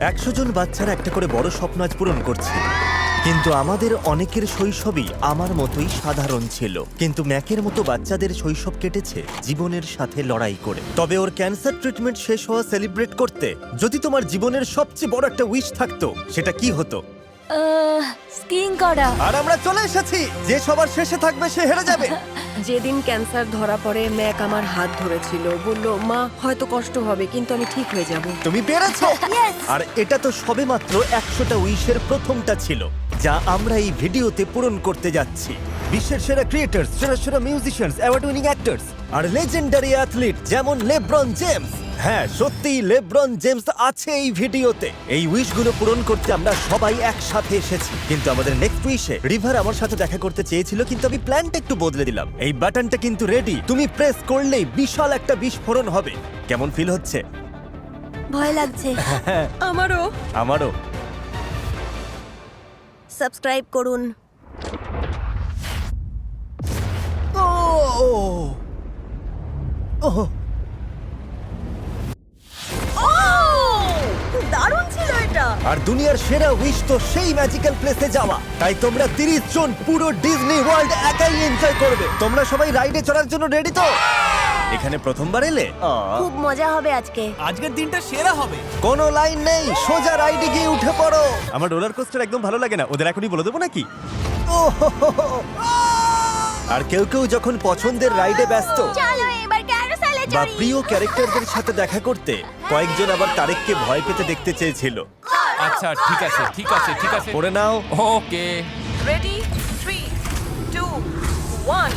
100 জন বাচ্চারা একটা করে বড় স্বপ্ন আজ পূরণ করছে, কিন্তু আমাদের অনেকের শৈশবই আমার মতোই সাধারণ ছিল। কিন্তু ম্যাকের মতো বাচ্চাদের শৈশব কেটেছে জীবনের সাথে লড়াই করে। তবে ওর ক্যান্সার ট্রিটমেন্ট শেষ হওয়া সেলিব্রেট করতে যদি তোমার জীবনের সবচেয়ে বড় একটা উইশ থাকতো, সেটা কি হতো? স্কিইং করা। আর আমরা চলে এসেছি, যে সবার শেষে থাকবে সে হেরে যাবে। যেদিন ক্যান্সার ধরা পড়ে ম্যাক আমার হাত ধরেছিল, বলল মা হয়তো কষ্ট হবে কিন্তু আমি ঠিক হয়ে যাব। তুমি পেরেছো। আর এটা তো সবেমাত্র 100টা উইশের প্রথমটা ছিল, যা আমরা এই ভিডিওতে পূরণ করতে যাচ্ছি। বিশ্বের সেরা ক্রিয়েটার্স, সেরা সেরা মিউজিশিয়ানস, অ্যাওয়ার্ড উইনিং অ্যাক্টরস আর লেজেন্ডারি অ্যাথলিট যেমন লেব্রন জেমস। হ্যাঁ, সত্যিই লেব্রন জেমস আছে এই ভিডিওতে। এই উইশগুলো পূরণ করতে আমরা সবাই একসাথে এসেছি। কিন্তু আমাদের নেক্সট উইশে রিভার আমার সাথে দেখা করতে চেয়েছিল, কিন্তু আমি প্ল্যানটা একটু বদলে দিলাম। এই বাটনটা কিন্তু রেডি, তুমি প্রেস করলেই বিশাল একটা বিস্ফোরণ হবে। কেমন ফিল হচ্ছে? ভয় লাগছে। আমারও। আমারও। সাবস্ক্রাইব করুন। দারুণ ছিল এটা। আর দুনিয়ার সেরা উইশ তো সেই ম্যাজিক্যাল প্লেসে যাওয়া। তাই তোমরা 30 জন পুরো ডিজনি ওয়ার্ল্ড একাই এনজয় করবে। তোমরা সবাই রাইডে চড়ার জন্য রেডি তো? এখানে প্রথমবার এলে? খুব মজা হবে আজকে। আজকের দিনটা সেরা হবে। কোনো লাইন নেই, সোজা রাইডে গিয়ে উঠে পড়ো। আমার রোলার কোস্টার একদম ভালো লাগে না, ওদের এখনই বলে দেবো নাকি? আর কেউ কেউ যখন পছন্দের রাইডে ব্যস্ত চলো এবার ক্যারোসেলে বা চড়ি। প্রিয় ক্যারেক্টারদের সাথে দেখা করতে, কয়েকজন আবার তারেককে ভয় পেতে দেখতে চেয়েছিল। আচ্ছা ঠিক আছে ঠিক আছে ঠিক আছে করে নাও। Okay ready 3 2 1।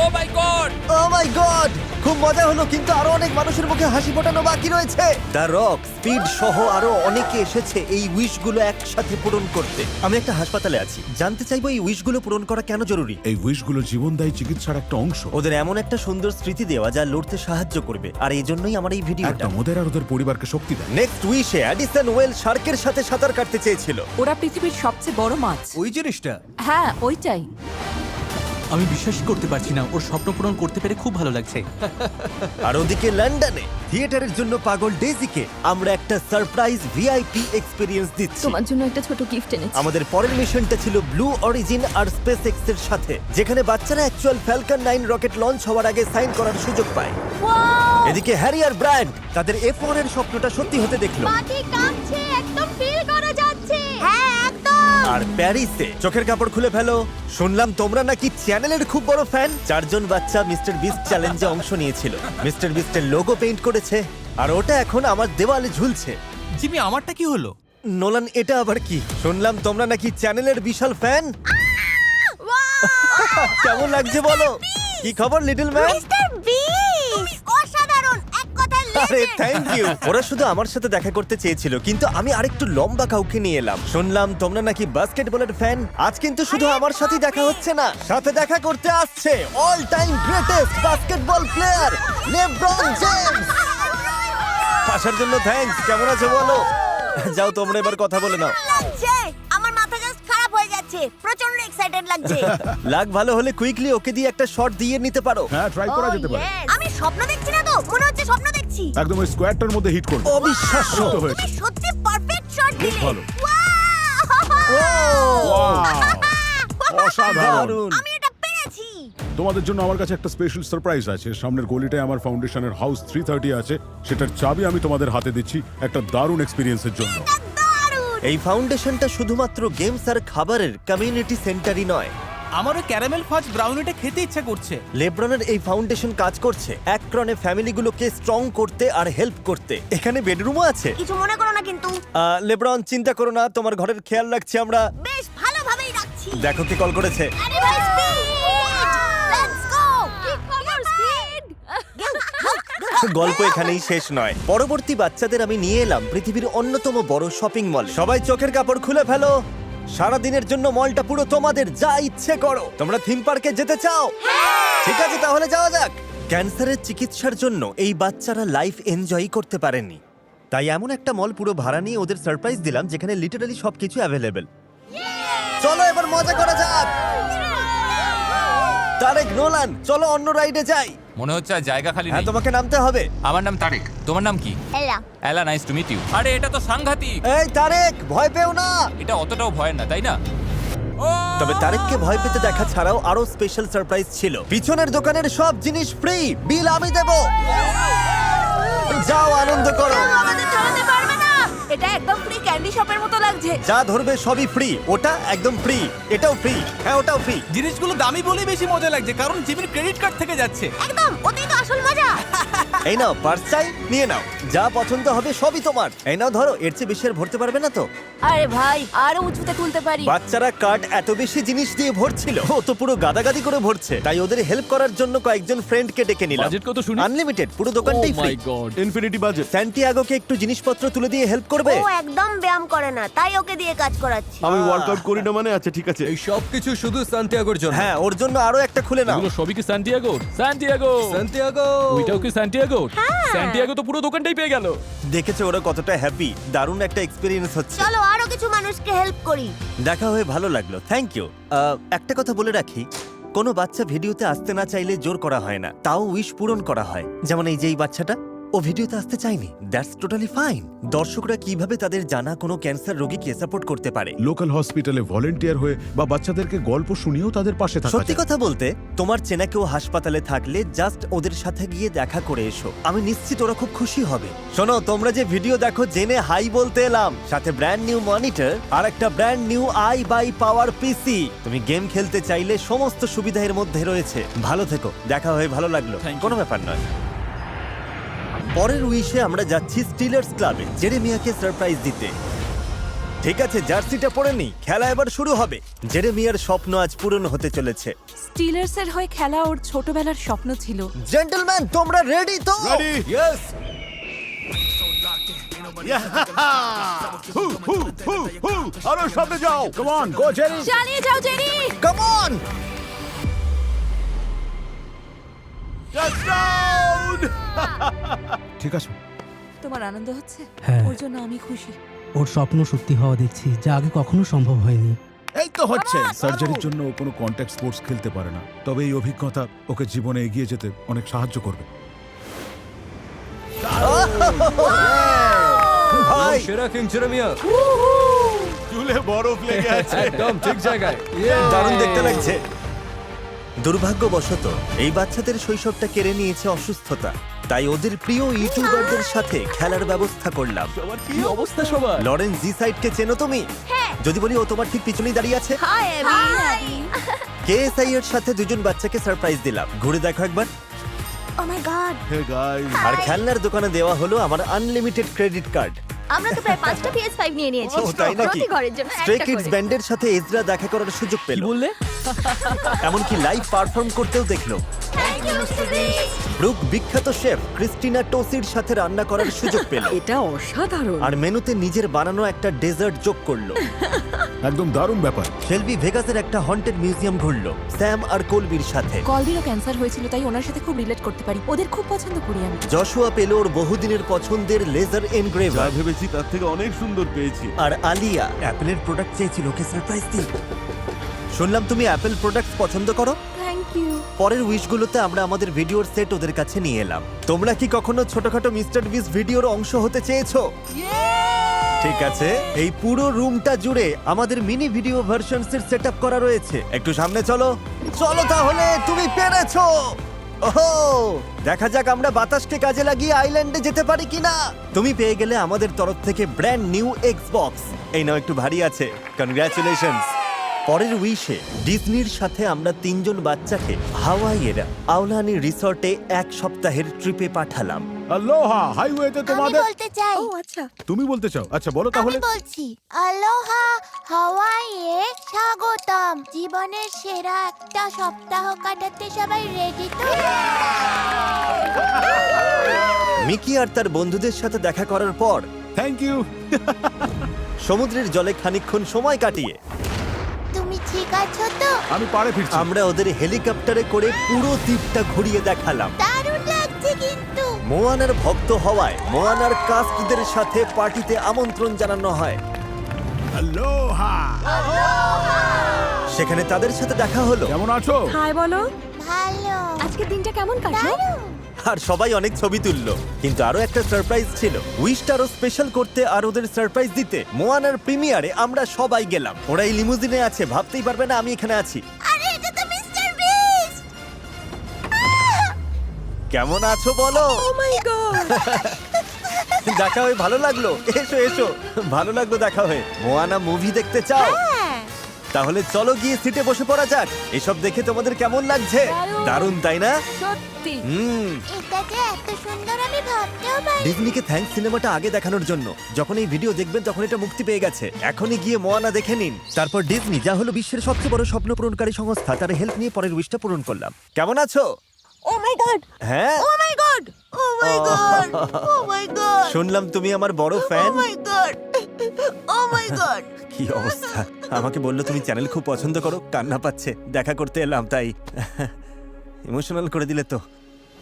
Oh my God oh my God, খুব মজা হলো, কিন্তু আরো অনেক মানুষের মুখে হাসি ফোটানো বাকি রয়েছে। দ্য রক, স্পিড সহ আরো অনেকে এসেছে এই উইশগুলো একসাথে পূরণ করতে। আমি একটা হাসপাতালে আছি, জানতে চাইবো এই উইশগুলো পূরণ করা কেন জরুরি। এই উইশগুলো জীবনদায়ী চিকিৎসার একটা অংশ। ওদের এমন একটা সুন্দর স্মৃতি দেওয়া যা লড়তে সাহায্য করবে, আর এই জন্যই আমার এই ভিডিওটা। একদম ওদের আর ওদের পরিবারকে শক্তি দেয়। নেক্সট উইশে অ্যাডিসন ওয়েল শার্কের সাথে সাঁতার কাটতে চেয়েছিল। ওরা পৃথিবীর সবচেয়ে বড় মাছ। ওই জিনিসটা হ্যাঁ, ওইটাই। আমি বিশ্বাসই করতে পারছি না, ওর স্বপ্ন পূরণ করতে পেরে খুব ভালো লাগছে। আর ওদিকে লন্ডনে থিয়েটারের জন্য পাগল ডেজিকে আমরা একটা সারপ্রাইজ ভিআইপি এক্সপেরিয়েন্স দিচ্ছি। তোমার জন্য একটা ছোট গিফট এনেছি। আমাদের পরের মিশনটা ছিল ব্লু অরিজিন আর স্পেস এক্স এর সাথে, যেখানে বাচ্চারা অ্যাকচুয়াল ফ্যালকন 9 রকেট লঞ্চ হওয়ার আগে সাইন করার সুযোগ পায়। এদিকে হ্যারি আর ব্রায়ান্ট তাদের F1 এর স্বপ্নটা সত্যি হতে দেখলো। মাটি কাঁপছে, একদম ফিল করা যাচ্ছে। হ্যাঁ, একদম। আর প্যারিসে চোখের কাপড় খুলে ফেলো। শুনলাম তোমরা নাকি চ্যানেলের খুব বড় ফ্যান। 4 জন বাচ্চা মিস্টার বিস্ট চ্যালেঞ্জে অংশ নিয়েছিল। মিস্টার বিস্টের লোগো পেইন্ট করেছে, আর ওটা এখন আমার দেওয়ালে ঝুলছে। জিমি, আমারটা কি হলো? নোলান, এটা আবার কি? শুনলাম তোমরা নাকি চ্যানেলের বিশাল ফ্যান। কেমন লাগছে বলো? কি খবর লিটল ম্যান? মিস্টার বিস্ট অসাধারণ, এক কথায় আরে থ্যাংক ইউ। ওরা শুধু আমার সাথে দেখা করতে চেয়েছিল, কিন্তু আমি আরেকটু লম্বা কাউকে নিয়ে এলাম। শুনলাম তোমরা নাকি বাস্কেটবলের ফ্যান। আজ কিন্তু শুধু আমার সাথেই দেখা হচ্ছে না, সাথে দেখা করতে আসছে all time greatest basketball player LeBron James. আসার জন্য থ্যাঙ্কস। কেমন আছো বলো? যাও তোমরা এবার কথা বলে নাও। লাগছে। আমার মাথা জাস্ট খারাপ হয়ে যাচ্ছে, প্রচন্ড এক্সাইটেড লাগছে। লাগ ভালো হলে কুইকলি ওকে দিয়ে একটা শট দিয়ে নিতে পারো। হ্যাঁ, ট্রাই করা যেতে পারে। আমি স্বপ্ন দেখছি না তো, মনে হচ্ছে স্বপ্ন দেখছি। একদম ওই স্কোয়ারটার মধ্যে হিট করবে। অবিশ্বাস্য। তো হয়েছে। তুমি সত্যি পারফেক্ট শট বেশ দিলে। ভালো। Wow! অসাধারণ। দারুণ। আমি এটা পেরেছি। তোমাদের জন্য আমার কাছে একটা স্পেশাল সারপ্রাইজ আছে। সামনের গলিটায় আমার ফাউন্ডেশনের হাউস 330 আছে, সেটার চাবি আমি তোমাদের হাতে দিচ্ছি একটা দারুণ এক্সপেরিয়েন্সের জন্য। দারুণ। এই ফাউন্ডেশনটা শুধুমাত্র গেমস আর খাবারের কমিউনিটি সেন্টারই নয়। আমারও ক্যারামেল ফাজ ব্রাউনিটা খেতে ইচ্ছা করছে। লেব্রনের এই ফাউন্ডেশন কাজ করছে অ্যাক্রনে ফ্যামিলিগুলোকে স্ট্রং করতে আর হেল্প করতে। এখানে বেডরুমও আছে। কিছু মনে করো না কিন্তু। লেব্রন, চিন্তা করো না, তোমার ঘরের খেয়াল রাখছি আমরা। বেশ ভালোভাবেই রাখছি। দেখো কে কল করেছে। আরে ভাই, স্পিড! Let's go! কি খবর, স্পিড? গল্প এখানেই শেষ নয়। পরবর্তী বাচ্চাদের আমি নিয়ে এলাম পৃথিবীর অন্যতম বড় শপিং মল। সবাই চোখের কাপড় খুলে ফেলো। সারাদিনের জন্য মলটা পুরো তোমাদের, যা ইচ্ছে করো। তোমরা থিম পার্কে যেতে চাও? ঠিক আছে, তাহলে যাওয়া যাক। ক্যান্সারের চিকিৎসার জন্য এই বাচ্চারা লাইফ এনজয় করতে পারেনি, তাই এমন একটা মল পুরো ভাড়া নিয়ে ওদের সারপ্রাইজ দিলাম, যেখানে লিটারালি সবকিছু অ্যাভেলেবেল। চলো এবার মজা করা যাক। তারেক নোলান, চলো অন্য রাইডে যাই। মনে হচ্ছে আর জায়গা খালি হ্যাঁ, নেই। তোমাকে নামতে হবে। আমার নাম তারেক, তোমার নাম কি? এলা এলা, নাইস টু মিট ইউ। আরে এটা তো সাংঘাতিক। এই তারেক, ভয় পেও না। এটা অতটাও ভয় না, তাই না? তবে তারেককে ভয় পেতে দেখা ছাড়াও আরো স্পেশাল সারপ্রাইজ ছিল। পিছনের দোকানের সব জিনিস ফ্রি, বিল আমি দেব। যাও আনন্দ করো। আমাদের থামাতে পারবে না। এটা একদম ফ্রি ক্যান্ডি শপের মতো লাগছে। যা ধরবে সবই ফ্রি। ওটা একদম ফ্রি, এটাও ফ্রি, হ্যাঁ ওটাও ফ্রি। জিনিসগুলো দামি বলেই বেশি মজা লাগছে, কারণ জিমির ক্রেডিট কার্ড থেকে যাচ্ছে। একদম, ওতেই তো আসল মজা। এই নাও পার্স, চাই নিয়ে নাও, যা পছন্দ হবে সবই তোমার। এই নাও ধরো, এর চেয়ে বেশি আর ভরতে পারবে না তো। আরে ভাই, আরো উঁচুতে তুলতে পারি। বাচ্চারা কার্ট এত বেশি জিনিস দিয়ে ভরছিল, ও তো পুরো গাদাগাদি করে ভরছে। তাই ওদের হেল্প করার জন্য কয়েকজন ফ্রেন্ডকে ডেকে নিলাম। বাজেট কত শুনি? আনলিমিটেড, পুরো দোকানটাই ফ্রি। গড। Infinity budget. স্যান্টিয়াগোকে একটু জিনিসপত্র তুলে দিয়ে হেল্প করবে। ও একদম ব্যায়াম করে না, তাই ওকে দিয়ে কাজ করাচ্ছি। আমি ওয়ার্কআউট করি না মানে? আচ্ছা ঠিক আছে। এই সব কিছু শুধু সান্তিয়াগোর জন্য। হ্যাঁ, ওর জন্য আরো একটা খুলে নাও। এগুলো সবই কি সান্টিয়াগো? Santiago, Santiago. ওইটাও কি সান্টিয়াগো? সান্টিয়াগো তো পুরো দোকানটাই পেয়ে গেল। দেখেছো ওরা কতটা হ্যাপি, দারুণ একটা এক্সপেরিয়েন্স হচ্ছে। চলো আরো কিছু মানুষকে হেল্প করি। দেখা হয়ে ভালো লাগলো, থ্যাংক ইউ। একটা কথা বলে রাখি, কোনো বাচ্চা ভিডিওতে আসতে না চাইলে জোর করা হয় না, তাও উইশ পূরণ করা হয়। যেমন এই যে এই বাচ্চাটা, ও ভিডিওতে আসতে চায়নি, দ্যাটস টোটালি ফাইন। দর্শকরা কিভাবে তাদের জানা কোনো ক্যান্সার রোগীকে সাপোর্ট করতে পারে। লোকাল হসপিটালে ভলেন্টিয়ার হয়ে বা বাচ্চাদেরকে গল্প শুনিয়েও তাদের পাশে থাকা সত্যি যায়। কথা বলতে, তোমার চেনা কেউ হাসপাতালে থাকলে জাস্ট ওদের সাথে গিয়ে দেখা করে এসো, আমি নিশ্চিত ওরা খুব খুশি হবে। শোনো, তোমরা যে ভিডিও দেখো জেনে হাই বলতে এলাম, সাথে ব্র্যান্ড নিউ মনিটর আর একটা brand new iBuyPower PC. তুমি গেম খেলতে চাইলে সমস্ত সুবিধা এর মধ্যে রয়েছে। ভালো থেকো, দেখা হয়ে ভালো লাগলো, কোনো ব্যাপার নয়। পরের উইশে আমরা যাচ্ছি স্টিলার্স ক্লাবে জেরেমিয়াকে সারপ্রাইজ দিতে। ঠিক আছে, জার্সিটা পরে নি, খেলা এবার শুরু হবে। জেরেমিয়ার স্বপ্ন আজ পূরণ হতে চলেছে। স্টিলার্সের হয়ে খেলা ওর ছোটবেলার স্বপ্ন ছিল। জেন্টলম্যান, তোমরা রেডি তো? Ready? ইয়েস। আরো সামনে যাও। Come on, go Jerry. চালিয়ে যাও জেরি। Come on. ঠিক আছে। তোমার আনন্দ হচ্ছে? হ্যাঁ। ওর জন্য আমি খুশি। ওর স্বপ্ন সত্যি হওয়া দেখছি, যা আগে কখনো সম্ভব হয়নি। এই তো হচ্ছে। সার্জারির জন্য ও কোনো কন্ট্যাক্ট স্পোর্টস খেলতে পারে না, তবে এই অভিজ্ঞতা ওকে জীবনে এগিয়ে যেতে অনেক সাহায্য করবে। ভাই, সেরা কিং জেরেমিয়া। চুলে বরফ লেগে আছে। একদম ঠিক জায়গায়। দারুণ দেখতে লাগছে। দুর্ভাগ্যবশত এই বাচ্চাদের শৈশবটা কেড়ে নিয়েছে অসুস্থতা, তাই ওদের প্রিয় ইউটিউবারদের সাথে খেলার ব্যবস্থা করলাম। কি অবস্থা সবার? লরেন্স জি সাইডকে চেনো তুমি? যদি বলি ও তোমার ঠিক পিছনেই দাঁড়িয়ে আছে। High AV. কেএসআই এর সাথে দুজন বাচ্চাকে সারপ্রাইজ দিলাম, ঘুরে দেখো একবার। ও মাই গড, হে গাইস, আর খেলনার দোকানে দেওয়া হলো আমার আনলিমিটেড ক্রেডিট কার্ড। আমরা তো প্রায় 5টা PS5 নিয়ে নিয়েছি। ও, তাই নাকি? প্রতি ঘরের জন্য স্ট্রে একটা কিডস করে। ব্যান্ডের সাথে এজরা দেখা করার সুযোগ পেল, কি বললে? এমনকি লাইভ পারফর্ম করতেও দেখলো। Thank you, Mr. Beast. Brook বিখ্যাত শেফ ক্রিস্টিনা টোসির সাথে রান্না করার সুযোগ পেল, এটা অসাধারণ। আর মেনুতে নিজের বানানো একটা ডেজার্ট যোগ করলো। একদম দারুণ ব্যাপার। শেলবি ভেগাসের একটা হন্টেড মিউজিয়াম ঘুরলো স্যাম আর কোলবির সাথে। কলবিরও ক্যান্সার হয়েছিল, তাই ওনার সাথে খুব রিলেট করতে পারি। ওদের খুব পছন্দ করি আমি। জশুয়া পেল ওর বহুদিনের পছন্দের লেজার এনগ্রেভার। ভেবেছি তার থেকে অনেক সুন্দর পেয়েছি। আর আলিয়া অ্যাপেলের প্রোডাক্ট চেয়েছিল, ওকে সারপ্রাইজ দিই। শুনলাম তুমি অ্যাপেল প্রোডাক্ট পছন্দ করো। Thank you. পরের উইশগুলোতে আমরা আমাদের ভিডিওর সেট ওদের কাছে নিয়ে এলাম। তোমরা কি কখনো ছোটখাটো মিস্টার বিস ভিডিওর অংশ হতে চেয়েছো? ঠিক আছে, এই পুরো রুমটা জুড়ে আমাদের মিনি ভিডিও ভার্সনস এর সেটআপ করা রয়েছে। একটু সামনে চলো। চলো তাহলে, তুমি পেরেছো। ওহো, দেখা যাক আমরা বাতাসকে কাজে লাগিয়ে আইল্যান্ডে যেতে পারি কিনা। তুমি পেয়ে গেলে আমাদের তরফ থেকে ব্র্যান্ড নিউ এক্সবক্স। এই নাও, একটু ভারী আছে, কনগ্রাচুলেশনস। পরের উইশে ডিজনির সাথে আমরা 3 জন বাচ্চাকে হাওয়াইয়ের আওলানি রিসর্টে 1 সপ্তাহের ট্রিপে পাঠালাম। আলোহা, হাইওয়েতে আমি তোমাদের। বলতে চাই, ও আচ্ছা। তুমি বলতে চাও? আচ্ছা বলো আমি তাহলে। বলছি, আলোহা হাওয়াইয়ে স্বাগতম। জীবনের সেরা একটা সপ্তাহ কাটাতে সবাই রেডি তো? মিকি আর তার বন্ধুদের সাথে দেখা করার পর থ্যাংক ইউ। সমুদ্রের জলে খানিকক্ষণ সময় কাটিয়ে তুমি ঠিক আছো তো? আমি পারে ফিরছি। আমরা ওদের হেলিকপ্টারে করে পুরো দ্বীপটা ঘুরিয়ে দেখালাম। দারুণ লাগছে কিন্তু। মোয়ানার ভক্ত হওয়ায় মোয়ানার কাস্টদের সাথে পার্টিতে আমন্ত্রণ জানানো হয়। আলোহা, সেখানে তাদের সাথে দেখা হলো। কেমন আছো? হাই বলো। ভালো। আজকের দিনটা কেমন কাটলো? দারুণ। আর সবাই অনেক ছবি তুললো, কিন্তু আরো একটা সারপ্রাইজ ছিল। উইশটা আরো স্পেশাল করতে আর ওদের সারপ্রাইজ দিতে মোয়ানার প্রিমিয়ারে আমরা সবাই গেলাম। ওরা এই লিমুজিনে আছে, ভাবতেই পারবে না আমি এখানে আছি। আরে এটা তো মিস্টার বিস্ট। কেমন আছো বলো? ও মাই গড! দেখা হয়ে ভালো লাগলো। এসো এসো, ভালো লাগলো দেখা হয়ে। মোয়ানা মুভি দেখতে চাও? হ্যাঁ। তাহলে চলো গিয়ে সিটে বসে পড়া যাক। এসব দেখে তোমাদের কেমন লাগছে? দারুণ। দারুণ তাই না? সত্যি এটা যে এত সুন্দর আমি ভাবতেও পারি। ডিজনিকে থ্যাঙ্কস সিনেমাটা আগে দেখানোর জন্য। যখন এই ভিডিও দেখবেন তখন এটা মুক্তি পেয়ে গেছে। এখনই গিয়ে মোয়ানা দেখে নিন। তারপর ডিজনি, যা হলো বিশ্বের সবচেয়ে বড় স্বপ্ন পূরণকারী সংস্থা, তার হেল্প নিয়ে পরের উইশটা পূরণ করলাম। কেমন আছো? ও মাই গড, হ্যাঁ, ও my God, oh my God, oh my god, শুনলাম তুমি আমার বড় fan. O my God, oh my god. কি অবস্থা! আমাকে বললো তুমি চ্যানেল খুব পছন্দ করো, কান্না পাচ্ছে। দেখা করতে এলাম তাই। ইমোশনাল করে দিলে তো।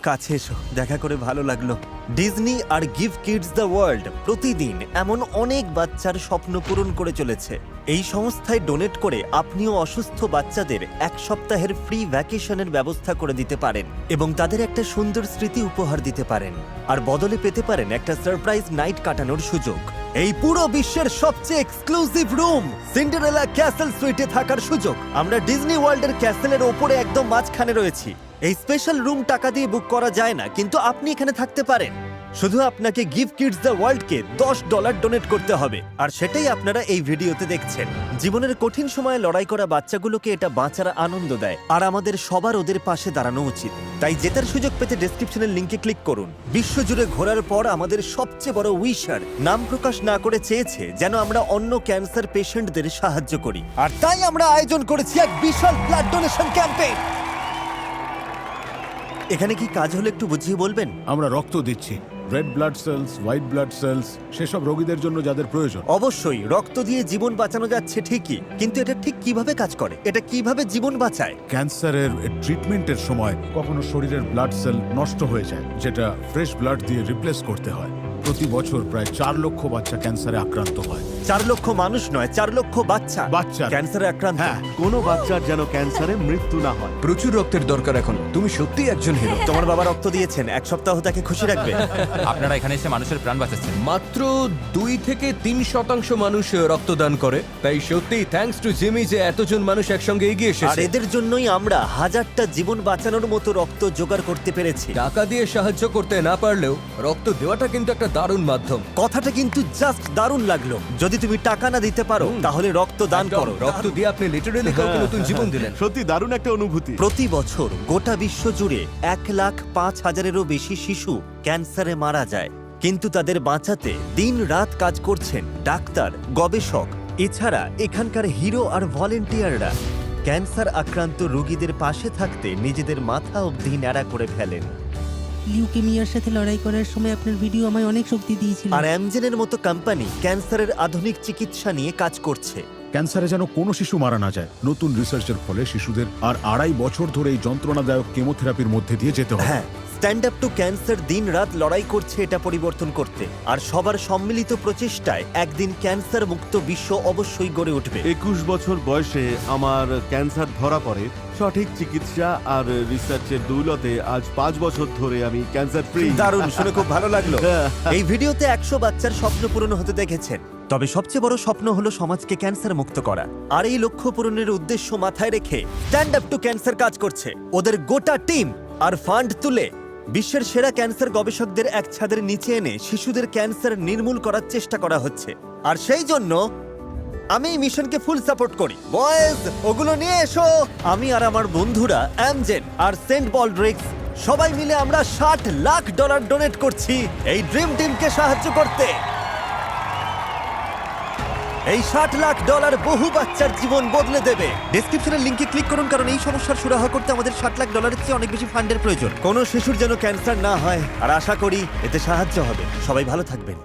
কাছে এসো, দেখা করে ভালো লাগলো। ডিজনি আর গিভ কিডস দ্য ওয়ার্ল্ড প্রতিদিন এমন অনেক বাচ্চার স্বপ্ন পূরণ করে চলেছে। এই সংস্থায় ডোনেট করে আপনিও অসুস্থ বাচ্চাদের এক সপ্তাহের ফ্রি ভ্যাকেশনের ব্যবস্থা করে দিতে পারেন এবং তাদের একটা সুন্দর স্মৃতি উপহার দিতে পারেন। আর বদলে পেতে পারেন একটা সারপ্রাইজ নাইট কাটানোর সুযোগ। এই পুরো বিশ্বের সবচেয়ে এক্সক্লুসিভ রুম সিন্ডারেলা ক্যাসেল সুইটে থাকার সুযোগ। আমরা ডিজনি ওয়ার্ল্ডের ক্যাসেলের ওপরে একদম মাঝখানে রয়েছি। এই স্পেশাল রুম টাকা দিয়ে বুক করা যায় না, কিন্তু আপনি এখানে থাকতে পারেন। শুধু আপনাকে গিভ কিডস দ্য ওয়ার্ল্ডকে $10 ডোনেট করতে হবে, আর সেটাই আপনারা এই ভিডিওতে দেখছেন। জীবনের কঠিন সময়ে লড়াই করা বাচ্চাগুলোকে এটা বাঁচার আনন্দ দেয়, আর আমাদের সবার ওদের পাশে দাঁড়ানো উচিত। তাই জেতার সুযোগ পেতে ডেসক্রিপশনের লিংকে ক্লিক করুন। বিশ্বজুড়ে ঘোরার পর আমাদের সবচেয়ে বড় উইশার নাম প্রকাশ না করে চেয়েছে যেন আমরা অন্য ক্যান্সার পেশেন্টদের সাহায্য করি, আর তাই আমরা আয়োজন করেছি এক বিশাল ব্লাড ডোনেশন ক্যাম্পেইন। এখানে কি কাজ হলো একটু বুঝিয়ে বলবেন? আমরা রক্ত দিচ্ছি, red blood cells, white blood cells, সেসব রোগীদের জন্য যাদের প্রয়োজন। অবশ্যই রক্ত দিয়ে জীবন বাঁচানো যাচ্ছে ঠিকই, কিন্তু এটা ঠিক কিভাবে কাজ করে? এটা কিভাবে জীবন বাঁচায়? ক্যান্সারের ট্রিটমেন্টের সময় কখনো শরীরের ব্লাড সেল নষ্ট হয়ে যায়, যেটা ফ্রেশ ব্লাড দিয়ে রিপ্লেস করতে হয়। প্রতি বছর প্রায় 4 লক্ষ বাচ্চা ক্যান্সারে আক্রান্ত হয়। 4 লক্ষ মানুষ নয়, 4 লক্ষ বাচ্চা বাচ্চা। ক্যান্সারে আক্রান্ত। হ্যাঁ। কোনো বাচ্চার যেন ক্যান্সারে মৃত্যু না হয়। প্রচুর রক্তের দরকার এখন। তুমি সত্যি একজন হিরো। তোমার বাবা রক্ত দিয়েছেন, এক সপ্তাহ তাকে খুশি রাখবে। আপনারা এখানে এসে মানুষের প্রাণ বাঁচাচ্ছেন। মাত্র 2 থেকে 3% মানুষ রক্তদান করে। তাই সত্যি থ্যাঙ্কস টু জিমি যে এতজন মানুষ একসঙ্গে এগিয়ে আর এসেছে। এদের জন্যই আমরা 1000টা জীবন বাঁচানোর মতো রক্ত জোগাড় করতে পেরেছি। টাকা দিয়ে সাহায্য করতে না পারলেও রক্ত দেওয়াটা কিন্তু একটা দারুণ মাধ্যম। কথাটা কিন্তু জাস্ট দারুণ লাগলো। যদি তুমি টাকা না দিতে পারো তাহলে রক্ত দান করো। রক্ত দিয়ে আপনি লিটারালি কাউকে নতুন জীবন দিলেন। সত্যি দারুণ একটা অনুভূতি। প্রতি বছর গোটা বিশ্ব জুড়ে 1,05,000-এরও বেশি শিশু ক্যান্সারে মারা যায়, কিন্তু তাদের বাঁচাতে দিন রাত কাজ করছেন ডাক্তার, গবেষক, এছাড়া এখানকার হিরো আর ভলেন্টিয়াররা। ক্যান্সার আক্রান্ত রোগীদের পাশে থাকতে নিজেদের মাথা অবধি ন্যাড়া করে ফেলেন। লিউকেমিয়ার সাথে লড়াই করার সময় আপনার ভিডিও আমায় অনেক শক্তি দিয়েছিল। আর অ্যামজেনের মতো কোম্পানি ক্যান্সারের আধুনিক চিকিৎসা নিয়ে কাজ করছে। ক্যান্সারে যেন কোনো শিশু মারা না যায়। নতুন রিসার্চের ফলে শিশুদের আর 2.5 বছর ধরে এই যন্ত্রণাদায়ক কেমোথেরাপির মধ্যে দিয়ে যেতে হবে। হ্যাঁ, স্ট্যান্ড আপ টু ক্যান্সার দিন রাত লড়াই করছে এটা পরিবর্তন করতে, আর সবার সম্মিলিত প্রচেষ্টায় একদিন ক্যান্সার মুক্ত বিশ্ব অবশ্যই গড়ে উঠবে। 21 বছর বয়সে আমার ক্যান্সার ধরা পড়ে। সঠিক চিকিৎসা আর রিসার্চের দৌলতে আজ 5 বছর ধরে আমি ক্যান্সার ফ্রি। দারুণ, শুনে খুব ভালো লাগলো। এই ভিডিওতে 100 বাচ্চার স্বপ্ন পূরণ হতে দেখেছেন, তবে সবচেয়ে বড় স্বপ্ন হলো সমাজকে ক্যান্সার মুক্ত করা। আর এই লক্ষ্য পূরণের উদ্দেশ্য মাথায় রেখে স্ট্যান্ড আপ টু ক্যান্সার কাজ করছে। ওদের গোটা টিম আর ফান্ড তুলে বিশ্বের সেরা ক্যান্সার গবেষকদের এক ছাদের নিচে এনে শিশুদের ক্যান্সার নির্মূল করার চেষ্টা করা হচ্ছে। আর সেই জন্য আমি এই মিশনকে ফুল সাপোর্ট করি। বয়েজ, ওগুলো নিয়ে এসো। আমি আর আমার বন্ধুরা অ্যামজেন আর সেন্ট বলড্রিক্স সবাই মিলে আমরা $60 লাখ ডোনেট করছি এই ড্রিম টিমকে সাহায্য করতে। এই $60 লাখ বহু বাচ্চার জীবন বদলে দেবে। ডেসক্রিপশনের লিংকে ক্লিক করুন, কারণ এই সমস্যার সুরাহা করতে আমাদের $60 লাখ চেয়ে অনেক বেশি ফান্ডের প্রয়োজন। কোনো শিশুর যেন ক্যান্সার না হয়, আর আশা করি এতে সাহায্য হবে। সবাই ভালো থাকবেন।